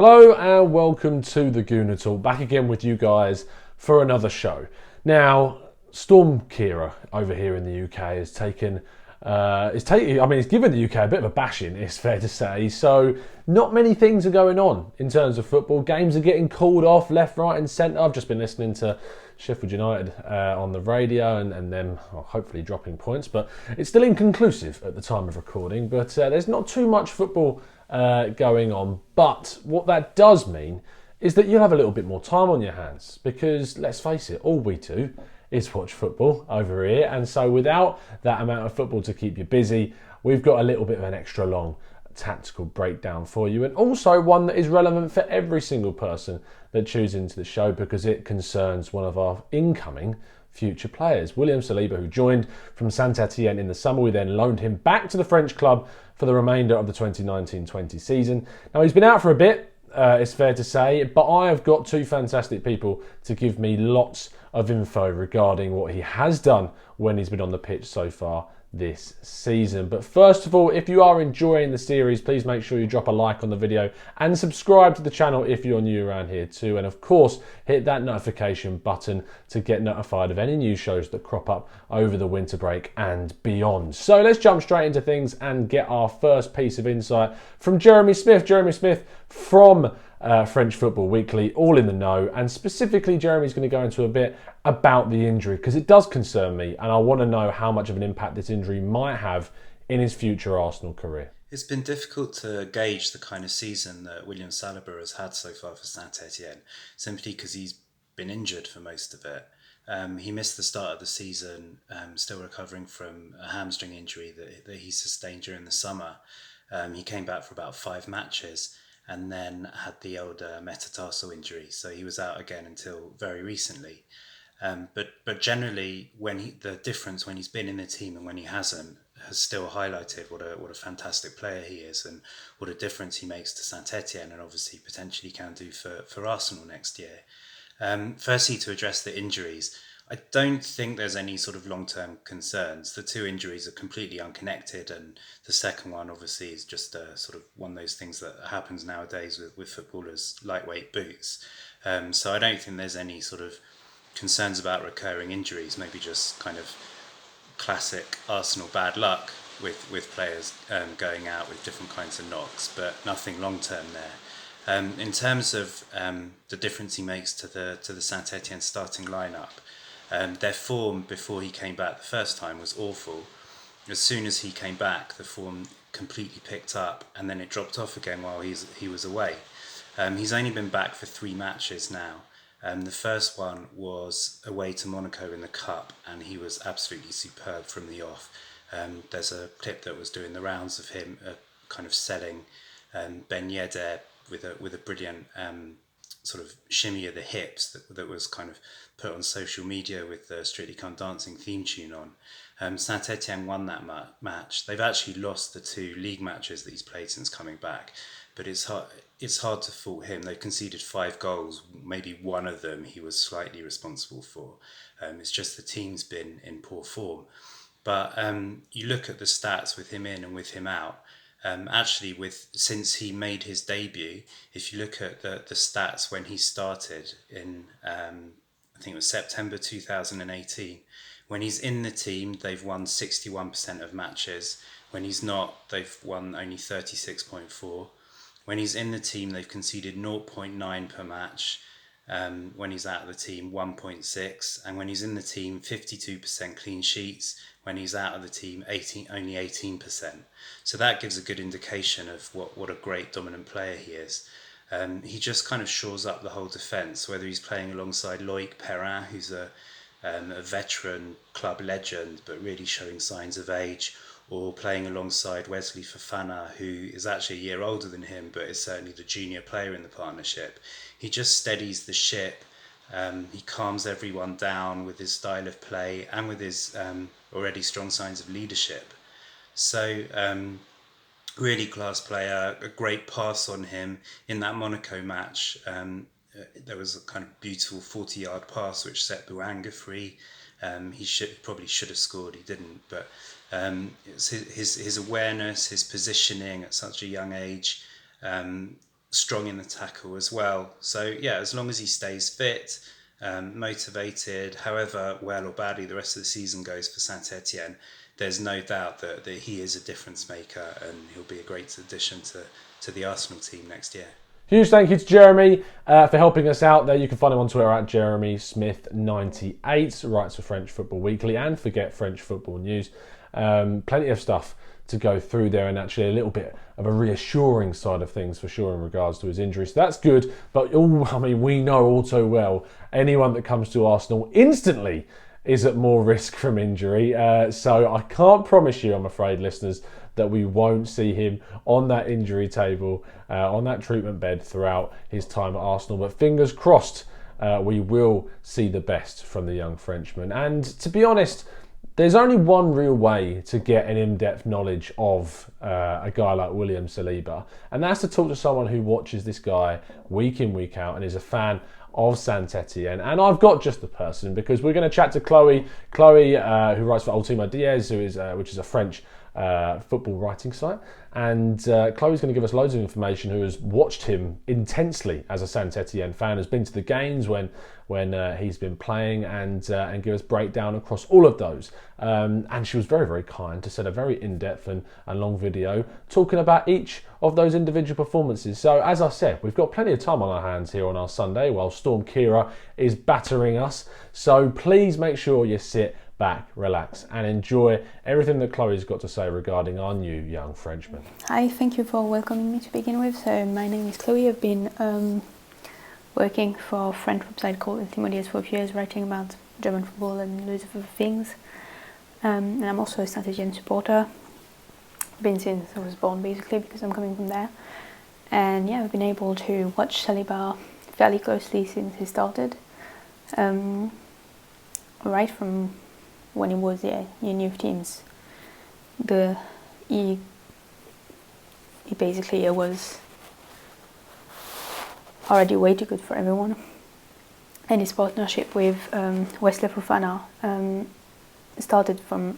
Hello and welcome to the Gooner Talk. Back again with you guys for another show. Now, Storm Kira over here in the UK has taken, it's given the UK a bit of a bashing, it's fair to say. So, not many things are going on in terms of football. Games are getting called off left, right, and centre. I've just been listening to Sheffield United on the radio and them hopefully dropping points, but it's still inconclusive at the time of recording. But there's not too much football going on. But what that does mean is that you'll have a little bit more time on your hands because, let's face it, all we do is watch football over here. And so without that amount of football to keep you busy, we've got a little bit of an extra long tactical breakdown for you, and also one that is relevant for every single person that tunes into the show because it concerns one of our incoming future players, William Saliba, who joined from Saint-Etienne in the summer. We then loaned him back to the French club for the remainder of the 2019-20 season. Now, he's been out for a bit, it's fair to say, but I have got two fantastic people to give me lots of info regarding what he has done when he's been on the pitch so far this season. But first of all, if you are enjoying the series, please make sure you drop a like on the video and subscribe to the channel if you're new around here too. And of course, hit that notification button to get notified of any new shows that crop up over the winter break and beyond. So let's jump straight into things and get our first piece of insight from Jeremy Smith. Jeremy Smith from French Football Weekly, all in the know, and specifically Jeremy's going to go into a bit about the injury because it does concern me and I want to know how much of an impact this injury might have in his future Arsenal career. It's been difficult to gauge the kind of season that William Saliba has had so far for Saint-Etienne, simply because he's been injured for most of it. He missed the start of the season, still recovering from a hamstring injury that he sustained during the summer. He came back for about 5 matches and then had the old metatarsal injury, so he was out again until very recently. But generally, the difference when he's been in the team and when he hasn't has still highlighted what a fantastic player he is and what a difference he makes to Saint-Etienne and obviously potentially can do for Arsenal next year. Firstly, to address the injuries, I don't think there's any sort of long-term concerns. The 2 injuries are completely unconnected, and the second one obviously is just sort of one of those things that happens nowadays with footballers' lightweight boots. So I don't think there's any sort of concerns about recurring injuries, maybe just kind of classic Arsenal bad luck with players going out with different kinds of knocks, but nothing long-term there. In terms of the difference he makes to the Saint-Etienne starting lineup, their form before he came back the first time was awful. As soon as he came back, the form completely picked up and then it dropped off again while he was away. He's only been back for 3 matches now. The first one was away to Monaco in the Cup and he was absolutely superb from the off. There's a clip that was doing the rounds of him kind of selling Ben Yedder with a brilliant sort of shimmy of the hips that was kind of put on social media with the Strictly Come Dancing theme tune on. Saint-Etienne won that match. They've actually lost the 2 league matches that he's played since coming back, but it's hard to fault him. They conceded 5 goals, maybe one of them he was slightly responsible for. It's just the team's been in poor form. But you look at the stats with him in and with him out, since he made his debut, if you look at the stats when he started in, I think it was September 2018, when he's in the team, they've won 61% of matches. When he's not, they've won only 36.4. When he's in the team, they've conceded 0.9 per match. When he's out of the team, 1.6. And when he's in the team, 52% clean sheets. When he's out of the team, only 18%. So that gives a good indication of what a great dominant player he is. He just kind of shores up the whole defence, whether he's playing alongside Loic Perrin, who's a veteran club legend, but really showing signs of age, or playing alongside Wesley Fofana, who is actually a year older than him, but is certainly the junior player in the partnership. He just steadies the ship. He calms everyone down with his style of play and with his already strong signs of leadership. So really class player, a great pass on him in that Monaco match. There was a kind of beautiful 40-yard pass which set Bouanga free. He probably should have scored, he didn't, but it's his awareness, his positioning at such a young age, strong in the tackle as well. So yeah, as long as he stays fit, motivated, however well or badly the rest of the season goes for Saint Etienne, there's no doubt that he is a difference maker and he'll be a great addition to the Arsenal team next year. Huge thank you to Jeremy for helping us out there. You can find him on Twitter at Jeremy Smith98, writes for French Football Weekly and Forget French Football News. Plenty of stuff to go through there, and actually a little bit of a reassuring side of things for sure in regards to his injury. So that's good, but we know all too well anyone that comes to Arsenal instantly is at more risk from injury. So I can't promise you, I'm afraid, listeners, that we won't see him on that injury table, on that treatment bed throughout his time at Arsenal. But fingers crossed, we will see the best from the young Frenchman. And to be honest, there's only one real way to get an in-depth knowledge of a guy like William Saliba, and that's to talk to someone who watches this guy week in, week out, and is a fan of Saint Etienne. And I've got just the person, because we're going to chat to Chloe, who writes for Ultimo Diaz, which is a French football writing site, and Chloe's going to give us loads of information, who has watched him intensely as a Saint Etienne fan, has been to the games when he's been playing, and give us breakdown across all of those. And she was very, very kind to send a very in-depth and long video talking about each of those individual performances. So as I said, we've got plenty of time on our hands here on our Sunday while Storm Kira is battering us. So please make sure you sit back, relax, and enjoy everything that Chloe's got to say regarding our new young Frenchman. Hi, thank you for welcoming me to begin with. So my name is Chloe. I've been working for a French website called Ultimo Diaz for a few years, writing about German football and loads of other things. And I'm also a Saint Etienne supporter. Been since I was born, basically, because I'm coming from there. And yeah, I've been able to watch Saliba fairly closely since he started. Right from when he was in youth teams. He basically was already way too good for everyone. And his partnership with Wesley Fofana started from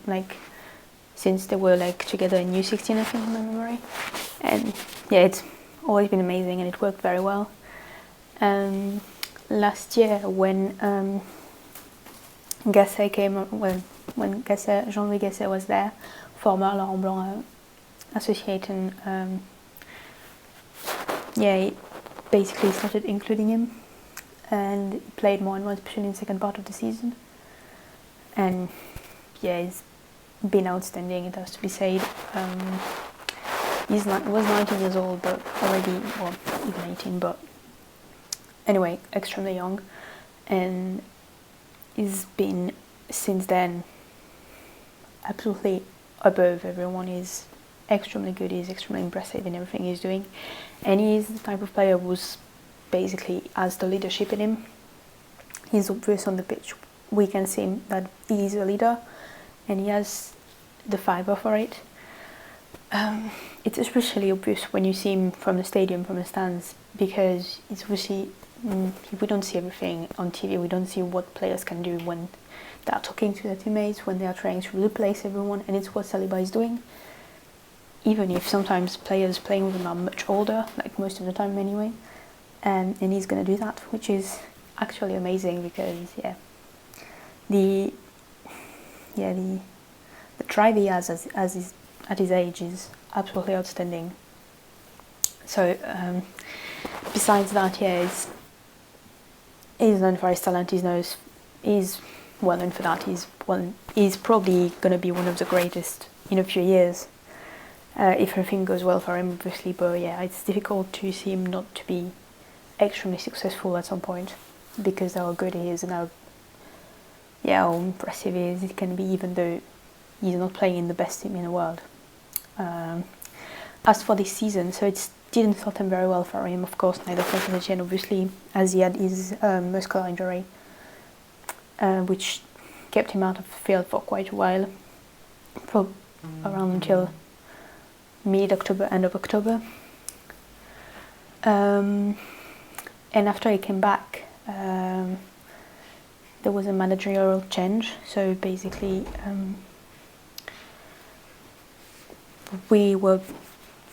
since they were together in U16, I think, in my memory. And yeah, it's always been amazing, and it worked very well. Last year, when Gasset came, when Jean-Louis Gasset was there, former Laurent Blanc associate, and he basically started including him, and he played more and more, especially in the second part of the season. And yeah, he's been outstanding, it has to be said. He was 19 years old, but already, well, even 18, but anyway, extremely young. And he's been, since then, absolutely above everyone. He's extremely good, he's extremely impressive in everything he's doing. And he's the type of player who's basically has the leadership in him. He's obvious on the pitch. We can see that he's a leader, and he has the fibre for it. It's especially obvious when you see him from the stadium, from the stands, because it's obviously, we don't see everything on TV. We don't see what players can do when they are talking to their teammates, when they are trying to replace everyone, and it's what Saliba is doing. Even if sometimes players playing with him are much older, like most of the time anyway, and he's going to do that, which is actually amazing, because the drive he has at his age is absolutely outstanding. So besides that, he's known for his talent. He's well known for that. He's probably going to be one of the greatest in a few years, if everything goes well for him, obviously. But yeah, it's difficult to see him not to be extremely successful at some point, because how good he is and how impressive he is. It can be, even though he's not playing in the best team in the world. As for this season, so it didn't start him very well for him, of course, neither for Saint Etienne, obviously, as he had his muscular injury, which kept him out of the field for quite a while, around until mid-October, end of October. And after he came back, there was a managerial change. So basically, we were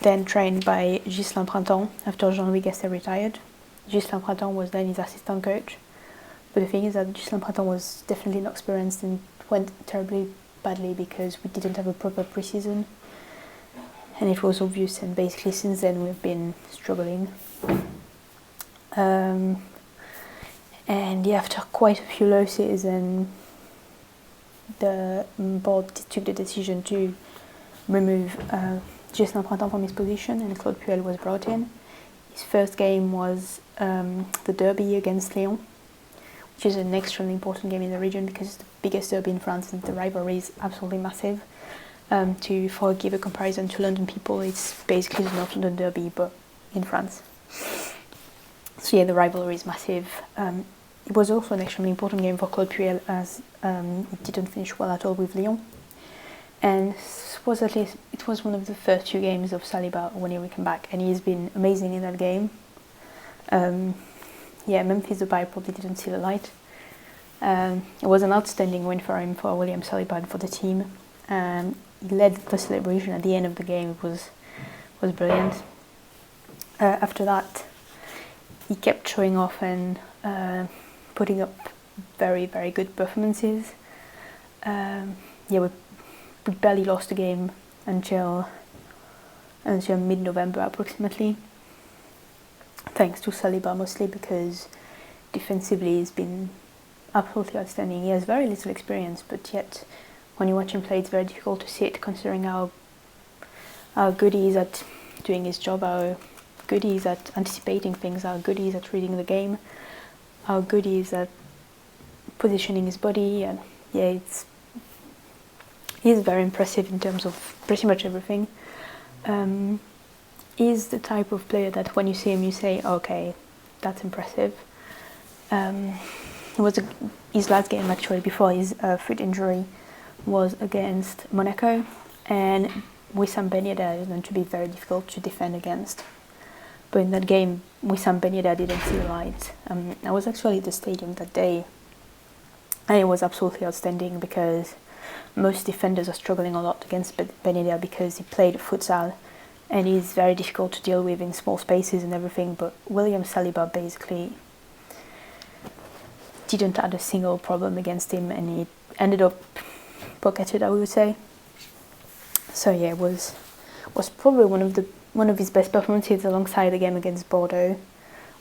then trained by Ghislain Printemps after Jean-Louis Gasset retired. Ghislain Printemps was then his assistant coach. But the thing is that Ghislain Printemps was definitely not experienced and went terribly badly because we didn't have a proper pre-season. And it was obvious, and basically since then we've been struggling. And yeah, after quite a few losses, and the board took the decision to remove Ghislain Printemps from his position, and Claude Puel was brought in. His first game was the derby against Lyon, which is an extremely important game in the region because it's the biggest derby in France and the rivalry is absolutely massive. To forgive a comparison to London people, it's basically the North London derby but in France. So yeah, the rivalry is massive. It was also an extremely important game for Claude Puel as it didn't finish well at all with Lyon. And it was one of the first few games of Saliba when he came back, and he's been amazing in that game. Memphis Depay probably didn't see the light. It was an outstanding win for him, for William Saliba, and for the team. He led the celebration at the end of the game. It was brilliant. After that, he kept showing off and putting up very, very good performances. We barely lost the game until mid-November approximately, thanks to Saliba mostly, because defensively he's been absolutely outstanding. He has very little experience, but yet when you watch him play it's very difficult to see it, considering how good he is at doing his job, how good he is at anticipating things, how good he is at reading the game, how good he is at positioning his body, and he's very impressive in terms of pretty much everything. He's the type of player that when you see him you say, okay, that's impressive. His last game actually before his foot injury was against Monaco, and Wissam Ben Yedder is going to be very difficult to defend against. But in that game, Wissam Ben Yedder didn't see the light. I was actually at the stadium that day, and it was absolutely outstanding because most defenders are struggling a lot against Ben Yedder because he played futsal and he's very difficult to deal with in small spaces and everything. But William Saliba basically didn't have a single problem against him, and he ended up pocketed, I would say. So yeah, it was probably one of his best performances alongside the game against Bordeaux.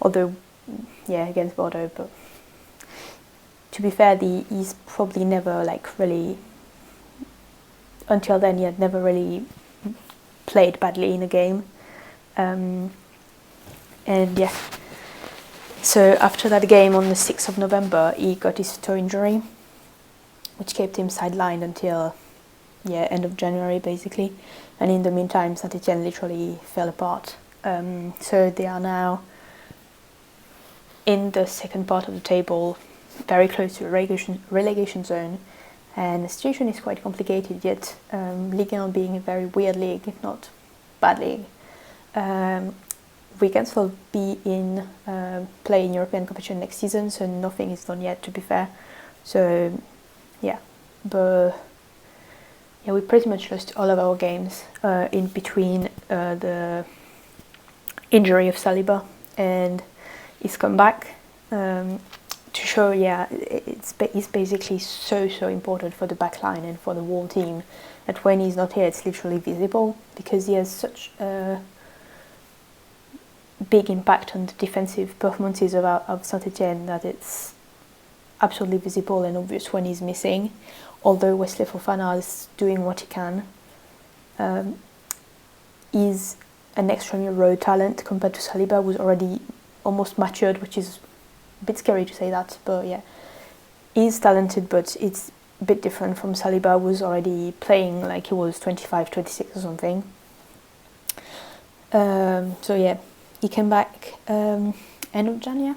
Against Bordeaux, but to be fair, he's probably never really, until then he had never really played badly in a game. So after that game on the 6th of November, he got his toe injury, which kept him sidelined until end of January basically. And in the meantime, Saint-Etienne literally fell apart. So they are now in the second part of the table, very close to the relegation zone. And the situation is quite complicated, yet Ligue 1 being a very weird league, if not bad league. We can still be in play in European competition next season, so nothing is done yet, to be fair. So we pretty much lost all of our games in between the injury of Saliba and his comeback. To show, it's basically so important for the back line and for the whole team that when he's not here, it's literally visible because he has such a big impact on the defensive performances of Saint-Etienne that it's absolutely visible and obvious when he's missing. Although Wesley Fofana is doing what he can, he's an extremely raw talent compared to Saliba, who's already almost matured, which is a bit scary to say that, but yeah, he's talented, but it's a bit different from Saliba, who's already playing like he was 25, 26 or something. He came back end of January,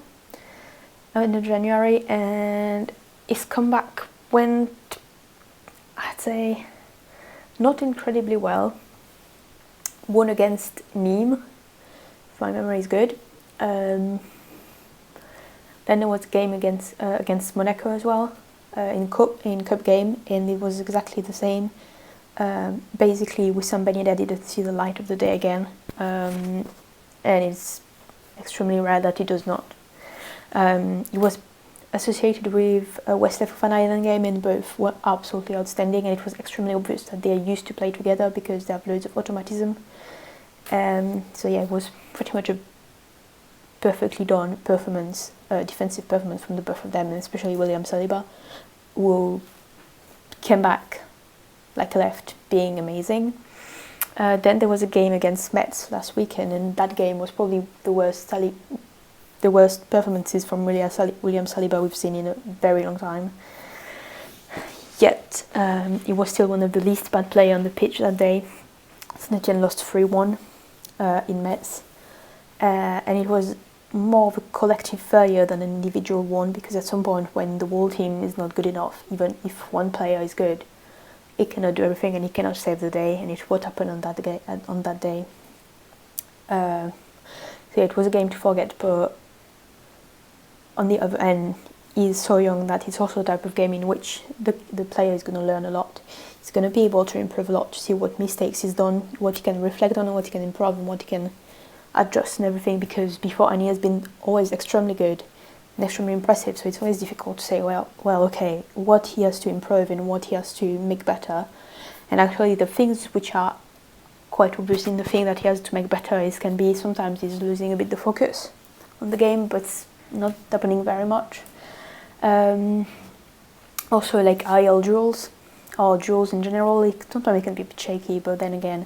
and his comeback went, I'd say, not incredibly well. Won against Nîmes, if my memory is good. Then there was a game against Monaco as well, in cup game, and it was exactly the same. basically with somebody that didn't see the light of the day again, and it's extremely rare that he does not. He was associated with a Wesley Fofana Island game, and both were absolutely outstanding, and it was extremely obvious that they used to play together because they have loads of automatism. So yeah, it was pretty much a perfectly done performance, defensive performance from the both of them, and especially William Saliba, who came back like left being amazing. Then there was a game against Metz last weekend, and that game was probably the worst performances from William Saliba we've seen in a very long time. Yet he was still one of the least bad players on the pitch that day. Saint-Etienne lost 3-1 in Metz, and it was more of a collective failure than an individual one, because at some point when the whole team is not good enough, even if one player is good, it cannot do everything and it cannot save the day, and it's what happened on that day. So yeah, it was a game to forget, but on the other end, he's so young that it's also a type of game in which the player is going to learn a lot. He's going to be able to improve a lot, to see what mistakes he's done, what he can reflect on, and what he can improve, and what he can adjust and everything, because before, and he has been always extremely good and extremely impressive, so it's always difficult to say, well, okay, what he has to improve and what he has to make better. And actually the things which are quite obvious in the thing that he has to make better can be sometimes he's losing a bit the focus on the game, but it's not happening very much. Also, like IL duels, or duels in general, sometimes it can be a bit shaky, but then again,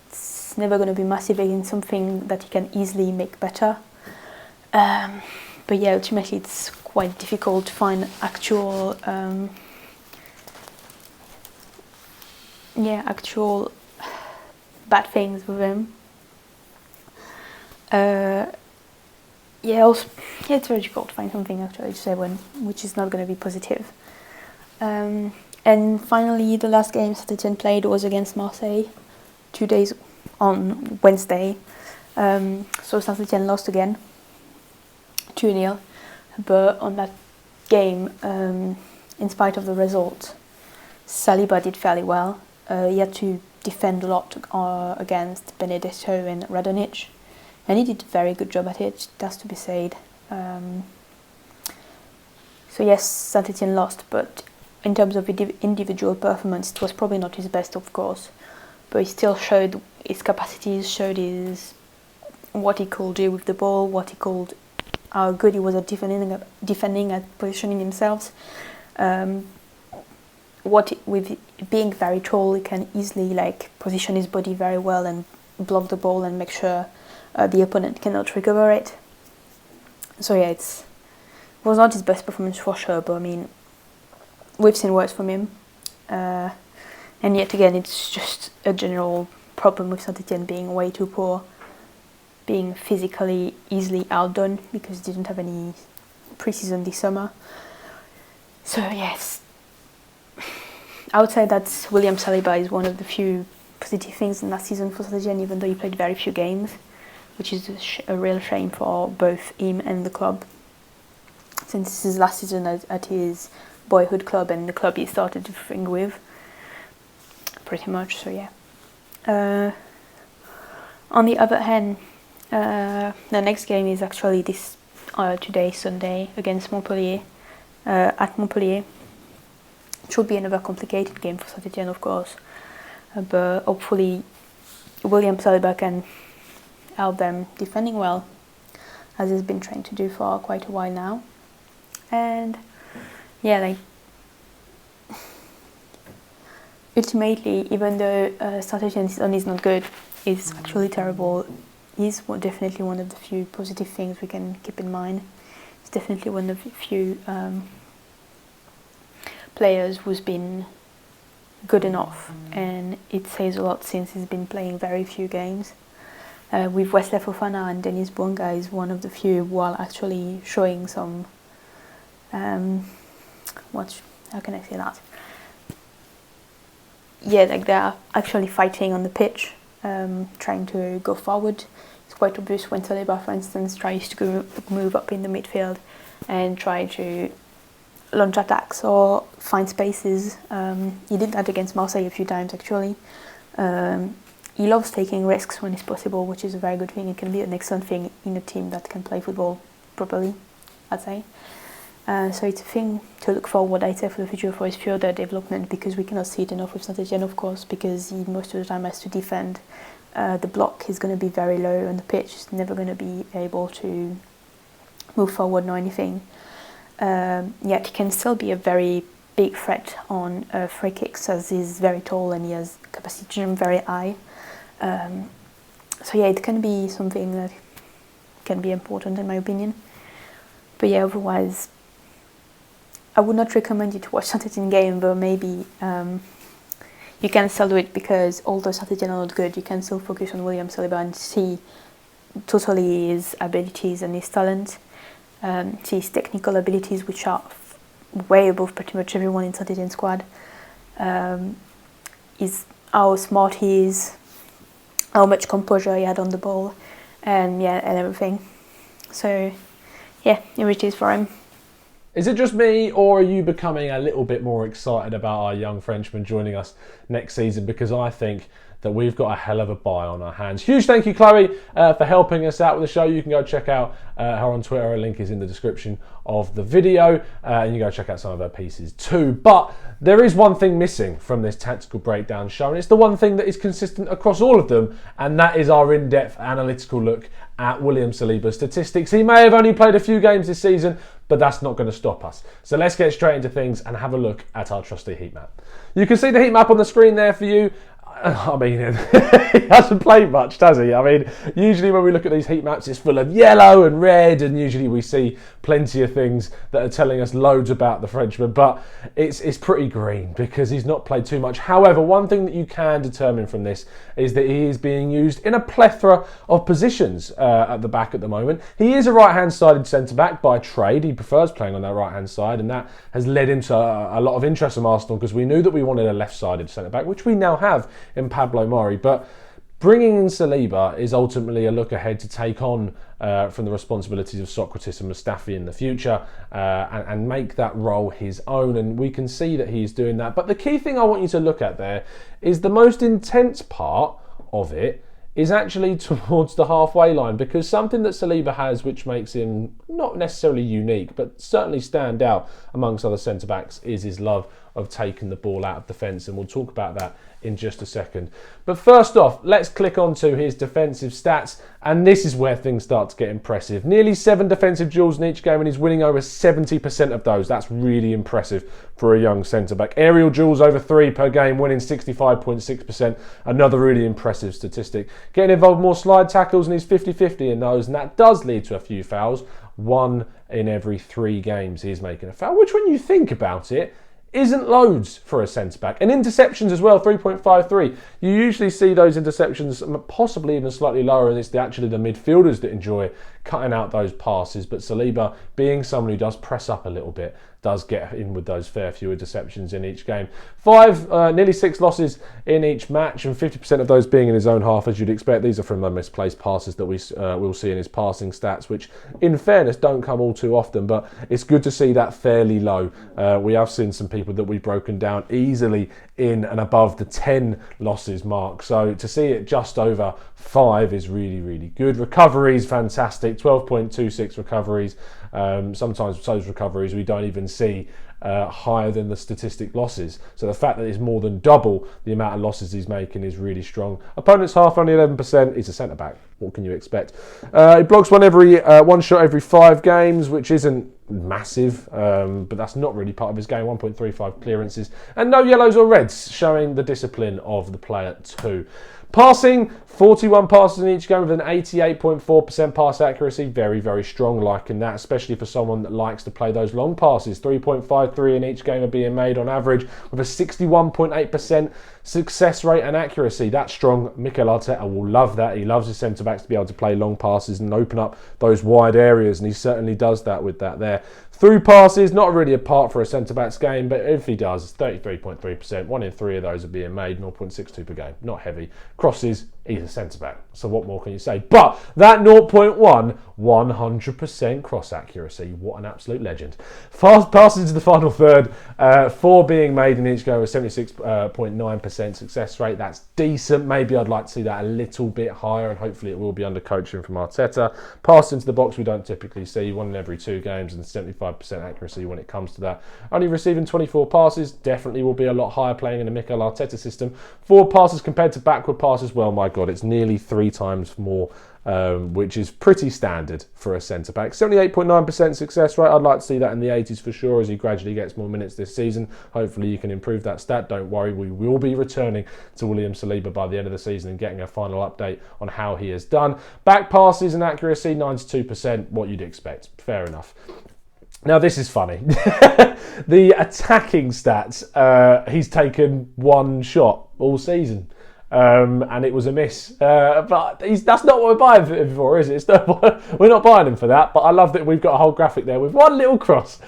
it's never going to be massive in something that he can easily make better. But yeah, ultimately it's quite difficult to find actual bad things with him. It's very difficult to find something actually to say which is not going to be positive. And finally, the last game Saint-Etienne played was against Marseille, 2 days on Wednesday. So Saint-Etienne lost again, 2-0. But on that game, in spite of the result, Saliba did fairly well. He had to defend a lot against Benedetto and Radonjic, and he did a very good job at it, it has to be said. So yes, Saint-Etienne lost, but in terms of individual performance, it was probably not his best, of course, but he still showed his capacities, showed what he could do with the ball, how good he was at defending, at positioning himself. With being very tall, he can easily position his body very well and block the ball and make sure the opponent cannot recover it. So yeah, it was not his best performance for sure, but I mean, we've seen worse from him. And yet again, it's just a general problem with Saint-Etienne being way too poor, being physically easily outdone because he didn't have any pre-season this summer. So yes, I would say that William Saliba is one of the few positive things in last season for Saint-Etienne, even though he played very few games, which is a real shame for both him and the club, since this is last season at his boyhood club and the club he started everything with, pretty much. So yeah. On the other hand, the next game is actually today, Sunday, against Montpellier, at Montpellier. It should be another complicated game for Saint-Etienne, of course, but hopefully William Saliba can help them defending well, as he's been trying to do for quite a while now. And yeah, ultimately, even though Saint-Etienne is not good, it's actually terrible, is definitely one of the few positive things we can keep in mind. It's definitely one of the few players who's been good enough, and it says a lot since he's been playing very few games. With Wesley Fofana and Denis Bouanga is one of the few who are actually showing some how can I say that? Yeah, they're actually fighting on the pitch, trying to go forward. It's quite obvious when Saliba, for instance, tries to move up in the midfield and try to launch attacks or find spaces. He did that against Marseille a few times actually. He loves taking risks when it's possible, which is a very good thing. It can be an excellent thing in a team that can play football properly, I'd say. So it's a thing to look forward, I'd say, for the future for his further development, because we cannot see it enough with Saint-Etienne, of course, because he most of the time has to defend. The block is going to be very low and the pitch is never going to be able to move forward nor anything. Yet he can still be a very big threat on free kicks, as he's very tall and he has capacity to jump very high. So yeah, it can be something that can be important in my opinion. But yeah, otherwise, I would not recommend you to watch Saint-Etienne game, but maybe you can still do it, because although Saint-Etienne are not good, you can still focus on William Saliba and see totally his abilities and his talent, see his technical abilities, which are way above pretty much everyone in Saint-Etienne squad. Is how smart he is, how much composure he had on the ball, and yeah, and everything. So yeah, here it is for him. Is it just me, or are you becoming a little bit more excited about our young Frenchman joining us next season? Because I think that we've got a hell of a buy on our hands. Huge thank you, Chloe, for helping us out with the show. You can go check out her on Twitter. A link is in the description of the video. And you can go check out some of her pieces too. But there is one thing missing from this tactical breakdown show, and it's the one thing that is consistent across all of them, and that is our in-depth analytical look at William Saliba's statistics. He may have only played a few games this season, but that's not going to stop us. So let's get straight into things and have a look at our trusty heat map. You can see the heat map on the screen there for you. I mean, he hasn't played much, does he? I mean, usually when we look at these heat maps, it's full of yellow and red, and usually we see plenty of things that are telling us loads about the Frenchman, but it's pretty green because he's not played too much. However, one thing that you can determine from this is that he is being used in a plethora of positions at the back at the moment. He is a right-hand sided centre-back by trade. He prefers playing on that right-hand side, and that has led him to a lot of interest from Arsenal, because we knew that we wanted a left-sided centre-back, which we now have in Pablo Mari. But bringing in Saliba is ultimately a look ahead to take on from the responsibilities of Socrates and Mustafi in the future, and make that role his own, and we can see that he's doing that. But the key thing I want you to look at there is the most intense part of it is actually towards the halfway line, because something that Saliba has which makes him not necessarily unique but certainly stand out amongst other centre-backs is his love of taking the ball out of defence, and we'll talk about that in just a second. But first off, let's click onto his defensive stats, and this is where things start to get impressive. Nearly 7 defensive duels in each game, and he's winning over 70% of those. That's really impressive for a young centre-back. Aerial duels over 3 per game, winning 65.6%. Another really impressive statistic. Getting involved more slide tackles, and he's 50-50 in those, and that does lead to a few fouls. 1 in every 3 games he's making a foul, which when you think about it, isn't loads for a centre-back. And interceptions as well, 3.53. You usually see those interceptions possibly even slightly lower, and it's actually the midfielders that enjoy cutting out those passes. But Saliba, being someone who does press up a little bit, does get in with those fair few interceptions in each game. 5, nearly 6 losses in each match, and 50% of those being in his own half, as you'd expect. These are from the misplaced passes that we will see in his passing stats, which in fairness don't come all too often, but it's good to see that fairly low. We have seen some people that we've broken down easily in and above the 10 losses mark, so to see it just over 5 is really, really good. Recoveries, fantastic, 12.26 recoveries. Sometimes those recoveries we don't even see higher than the statistic losses. So the fact that it's more than double the amount of losses he's making is really strong. Opponent's half, only 11%. He's a centre-back. What can you expect? He blocks one shot every 5 games, which isn't massive, but that's not really part of his game. 1.35 clearances. And no yellows or reds, showing the discipline of the player too. Passing, 41 passes in each game with an 88.4% pass accuracy. Very, very strong liking that, especially for someone that likes to play those long passes. 3.53 in each game are being made on average, with a 61.8% success rate and accuracy. That's strong. Mikel Arteta will love that. He loves his centre-backs to be able to play long passes and open up those wide areas, and he certainly does that with that there. Through passes, not really a part for a centre-back's game, but if he does, it's 33.3%. 1 in 3 of those are being made, 0.62 per game. Not heavy. Crosses, he's a centre-back. So what more can you say? But that 0.1, 100% cross accuracy. What an absolute legend. Fast passes to the final third, 4 being made in each go with 76.9% success rate. That's decent. Maybe I'd like to see that a little bit higher, and hopefully it will be under coaching from Arteta. Pass into the box we don't typically see, 1 in every 2 games, and 75% accuracy when it comes to that. Only receiving 24 passes, definitely will be a lot higher playing in the Mikel Arteta system. 4 passes compared to backward passes, well, my God, it's nearly 3 times more, which is pretty standard for a centre-back. 78.9% success rate, I'd like to see that in the 80s for sure as he gradually gets more minutes this season. Hopefully you can improve that stat. Don't worry, we will be returning to William Saliba by the end of the season and getting a final update on how he has done. Back passes and accuracy, 92%, what you'd expect. Fair enough. Now, this is funny. The attacking stats, he's taken 1 shot all season. And it was a miss. But that's not what we're buying him for, is it? We're not buying him for that. But I love that we've got a whole graphic there with 1 little cross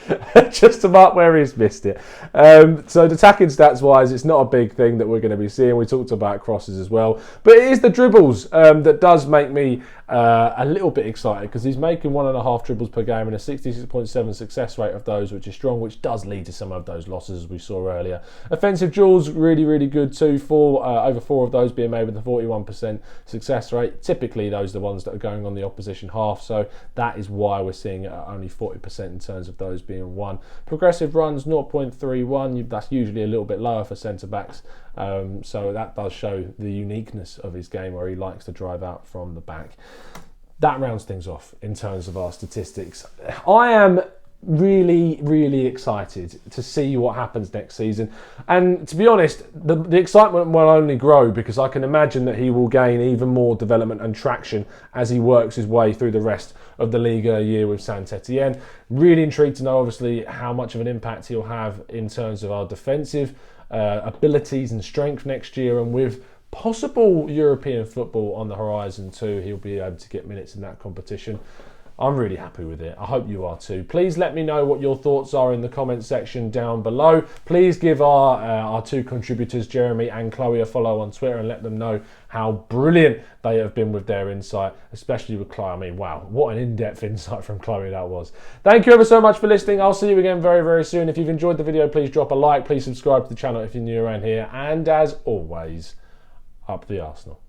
just to mark where he's missed it. So the attacking stats wise, it's not a big thing that we're going to be seeing. We talked about crosses as well. But it is the dribbles that does make me a little bit excited, because he's making 1.5 dribbles per game and a 66.7 success rate of those, which is strong, which does lead to some of those losses as we saw earlier. Offensive duels, really, really good too. Over 4 of those being made with a 41% success rate. Typically, those are the ones that are going on the opposition half, so that is why we're seeing only 40% in terms of those being won. Progressive runs, 0.31. That's usually a little bit lower for centre-backs, so that does show the uniqueness of his game, where he likes to drive out from the back. That rounds things off in terms of our statistics. I am really, really excited to see what happens next season. And to be honest, the excitement will only grow, because I can imagine that he will gain even more development and traction as he works his way through the rest of the Liga year with Saint-Etienne. Really intrigued to know, obviously, how much of an impact he'll have in terms of our defensive abilities and strength next year, and with possible European football on the horizon too, he'll be able to get minutes in that competition. I'm really happy with it. I hope you are too. Please let me know what your thoughts are in the comment section down below. Please give our 2 contributors, Jeremy and Chloe, a follow on Twitter and let them know how brilliant they have been with their insight, especially with Chloe. I mean, wow, what an in-depth insight from Chloe that was. Thank you ever so much for listening. I'll see you again very, very soon. If you've enjoyed the video, please drop a like. Please subscribe to the channel if you're new around here. And as always, up the Arsenal.